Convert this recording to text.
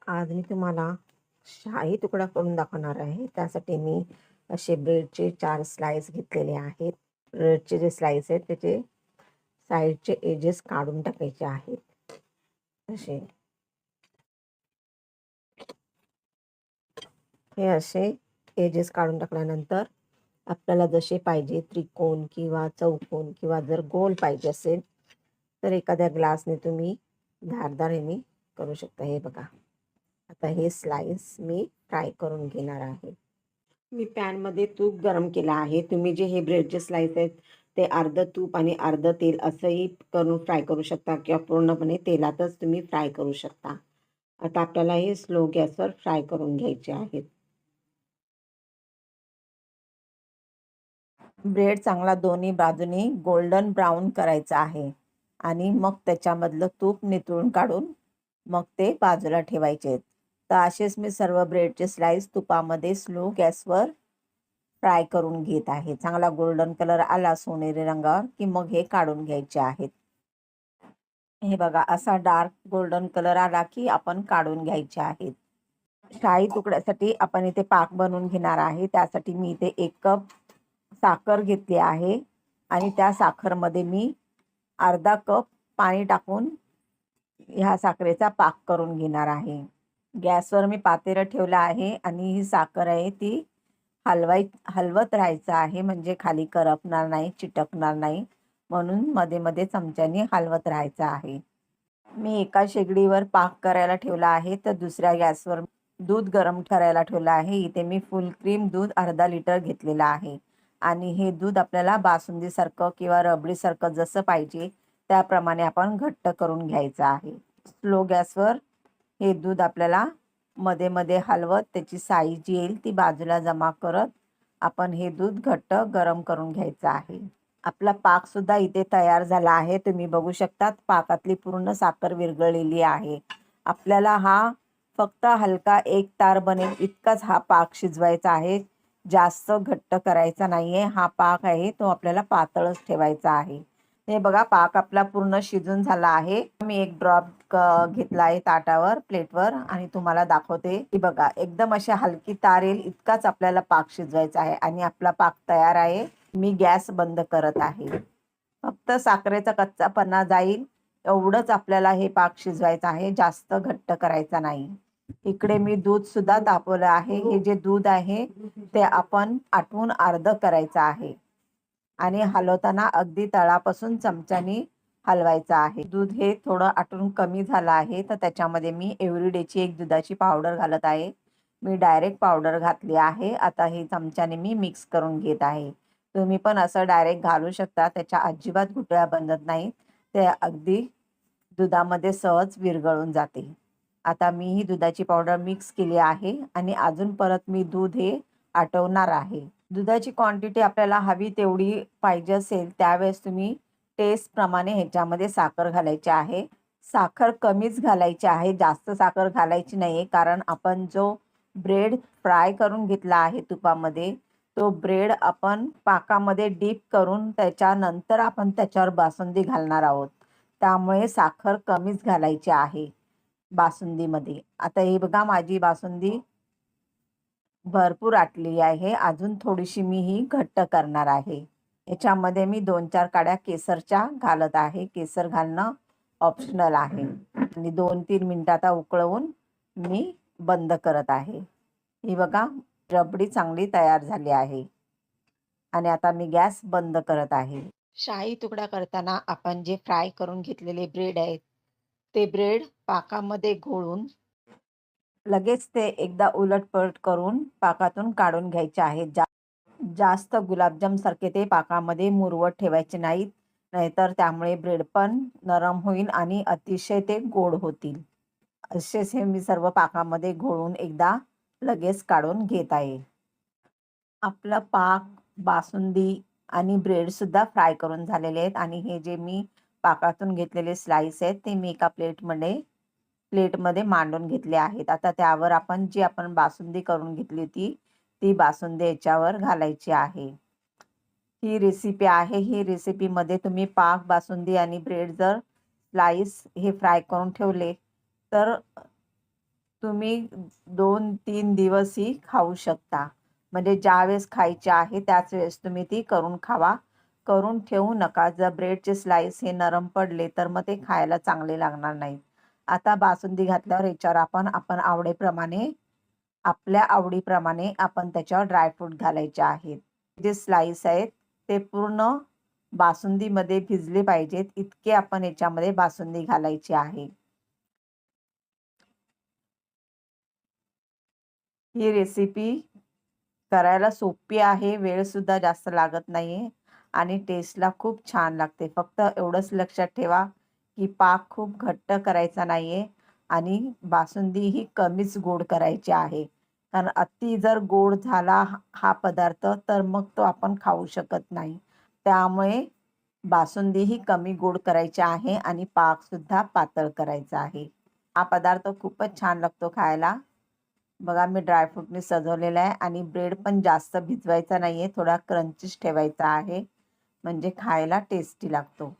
आज मी तुम्हाला शाही तुकडा करून दाखवणार आहे. त्यासाठी मी असे ब्रेडचे 4 स्लाइस घेतलेले आहेत. ब्रेडचे जे स्लाइस आहेत त्याचे साईडचे एजेस काढून टाकायचे आहेत. असे हे असे एजेस काढून टाकल्यानंतर आपल्याला जसे पाहिजे त्रिकोण किंवा चौकोन किंवा जर गोल पाहिजे असेल तर एखाद्या ग्लासने तुम्ही धारदार ह्याने करू शकता. हे बघा, आता हे स्लाइस मी फ्राय करून घेणार आहे. मी पॅनमध्ये तूप गरम केलं आहे. तुम्ही जे हे ब्रेडचे स्लाइस आहेत ते अर्धं तूप आणि अर्धं तेल असंही करून फ्राय करू शकता किंवा पूर्णपणे तेलातच तुम्ही फ्राय करू शकता. आता आपल्याला हे स्लो गॅसवर फ्राय करून घ्यायचे आहेत. ब्रेड चांगला दोन्ही बाजूनी गोल्डन ब्राऊन करायचा आहे आणि मग त्याच्यामधलं तूप नितळून काढून मग ते बाजूला ठेवायचे आहेत. तर असेच मी सर्व ब्रेडचे स्लाइस तुपामध्ये स्लो गॅसवर फ्राय करून घेत आहे. चांगला गोल्डन कलर आला सोनेरी रंगावर की मग हे काढून घ्यायचे आहेत. हे बघा, असा डार्क गोल्डन कलर आला की आपण काढून घ्यायचे आहेत. शाही तुकड्यासाठी आपण इथे पाक बनवून घेणार आहे. त्यासाठी मी इथे 1 कप साखर घेतली आहे आणि त्या साखरमध्ये मी अर्धा कप पाणी टाकून ह्या साखरेचा पाक करून घेणार आहे. गॅसवर मी पातेलं ठेवलं आहे आणि ही साखर आहे ती हलवत राहायचं आहे, म्हणजे खाली करपणार नाही, चिटकणार नाही, म्हणून मध्ये मध्ये चमच्याने हलवत राहायचं आहे. मी एका शेगडीवर पाक करायला ठेवला आहे तर दुसऱ्या गॅसवर दूध गरम करायला ठेवलं आहे. इथे मी फुल क्रीम दूध अर्धा लिटर घेतलेलं आहे आणि हे दूध आपल्याला बासुंदीसारखं किंवा रबडीसारखं जसं पाहिजे त्याप्रमाणे आपण घट्ट करून घ्यायचं आहे. स्लो गॅसवर हे दूध आपल्याला मध्ये मध्ये हलवत त्याची साई जी येईल ती बाजूला जमा करत आपण हे दूध घट्ट गरम करून घ्यायचं आहे. आपला पाक सुद्धा इथे तयार झाला आहे. तुम्ही बघू शकतात पाकातली पूर्ण साखर विरघळलेली आहे. आपल्याला हा फक्त हलका एक तार बनेल इतकाच हा पाक शिजवायचा आहे. जास्त घट्ट करायचा नाहीये. हा पाक आहे तो आपल्याला पातळच ठेवायचा आहे. हे बघा, पाक आपला पूर्ण शिजून झाला आहे. मी एक ड्रॉप घेतला आहे ताटावर प्लेटवर आणि तुम्हाला दाखवते की बघा, एकदम अशी हलकी तार येईल इतकाच आपल्याला पाक शिजवायचा आहे आणि आपला पाक तयार आहे. मी गॅस बंद करत आहे. फक्त साखरेचा कच्चापणा जाईल एवढंच आपल्याला हे पाक शिजवायचं आहे, जास्त घट्ट करायचा नाही. इकडे मी दूध सुद्धा तापवलं आहे. हे जे दूध आहे ते आपण आटवून अर्ध करायचं आहे आणि हलवताना अगदी तळापासून चमच्याने हलवायचं आहे. दूध हे थोडं आटून कमी झालं आहे तर त्याच्यामध्ये मी एव्हरीडेची एक दुधाची पावडर घालत आहे. मी डायरेक्ट पावडर घातली आहे. आता हे चमच्याने मी मिक्स करून घेत आहे. तुम्ही पण असं डायरेक्ट घालू शकता, त्याच्या अजिबात गुठळ्या बनत नाहीत. ते अगदी दुधामध्ये सहज विरघळून जाते. आता मी ही दुधाची पावडर मिक्स केली आहे आणि अजून परत मी दूध हे आटवणार आहे. दुधाची क्वांटिटी आपल्याला हवी तेवढी पाहिजे असेल त्यावेळेस तुम्ही टेस्टप्रमाणे ह्याच्यामध्ये साखर घालायची आहे. साखर कमीच घालायची आहे, जास्त साखर घालायची नाही, कारण आपण जो ब्रेड फ्राय करून घेतला आहे तुपामध्ये तो ब्रेड आपण पाकामध्ये डीप करून त्याच्यानंतर आपण त्याच्यावर बासुंदी घालणार आहोत. त्यामुळे साखर कमीच घालायची आहे बासुंदीमध्ये. आता हे बघा, माझी बासुंदी भरपूर आटली आहे. अजून थोडीशी मी ही घट्ट करणार आहे. याच्यामध्ये मी 2-4 काड्या केसरच्या घालत आहे. केसर घालणं ऑप्शनल आहे आणि 2-3 मिनिटं आता उकळवून मी बंद करत आहे. ही बघा, रबडी चांगली तयार झाली आहे आणि आता मी गॅस बंद करत आहे. शाही तुकडा करताना आपण जे फ्राय करून घेतलेले ब्रेड आहेत ते ब्रेड पाकामध्ये घोळून लगेच ते एकदा उलटपलट करून पाकातून काढून घ्यायचे आहेत. जास्त गुलाबजाम सारखे ते पाकामध्ये मुरवत ठेवायचे नाहीत, नाहीतर त्यामुळे ब्रेड पण नरम होईल आणि अतिशय ते गोड होतील. असेच हे मी सर्व पाकामध्ये घोळून एकदा लगेच काढून घेत आहे. आपलं पाक, बासुंदी आणि ब्रेड सुद्धा फ्राय करून झालेले आहेत आणि हे जे मी पाकातून घेतलेले स्लाइस आहेत ते मी एका प्लेटमध्ये मांडून घेतले आहेत. आता त्यावर आपण बासुंदी करून घेतली होती ती बासुंदी याच्यावर घालायची आहे. ही रेसिपी आहे. ही रेसिपीमध्ये तुम्ही पाक, बासुंदी आणि ब्रेड जर स्लाइस हे फ्राय करून ठेवले तर तुम्ही 2-3 दिवसही खाऊ शकता. म्हणजे ज्यावेळेस खायची आहे त्याच वेळेस तुम्ही ती करून खावा. करून ठेवू नका. जर ब्रेडचे स्लाईस हे नरम पडले तर मग ते खायला चांगले लागणार नाहीत. आता बासुंदी घातल्यावर याच्यावर आपण आवडीप्रमाणे आपल्या आवडीप्रमाणे आपण त्याच्यावर ड्रायफ्रूट घालायचे आहेत. जे स्लाईस आहेत ते पूर्ण बासुंदीमध्ये भिजले पाहिजेत इतके आपण याच्यामध्ये बासुंदी घालायची आहे. ही रेसिपी करायला सोपी आहे, वेळसुद्धा जास्त लागत नाहीये आणि टेस्टला खूप छान लागते. फक्त एवढंच लक्षात ठेवा, की पाक खूप घट्ट करायचा नाहीये आणि बासुंदी ही कमीच गोड करायची आहे. कारण अति जर गोड झाला हा पदार्थ तर मग तो आपण खाऊ शकत नाही. त्यामुळे बासुंदी ही कमी गोड करायची आहे आणि पाकसुद्धा पातळ करायचा आहे. हा पदार्थ खूपच छान लागतो खायला. बघा मी ड्रायफ्रूटने सजवलेला आहे आणि ब्रेड पण जास्त भिजवायचा नाहीये, थोडा क्रंचीच ठेवायचा आहे म्हणजे खायला टेस्टी लागतो.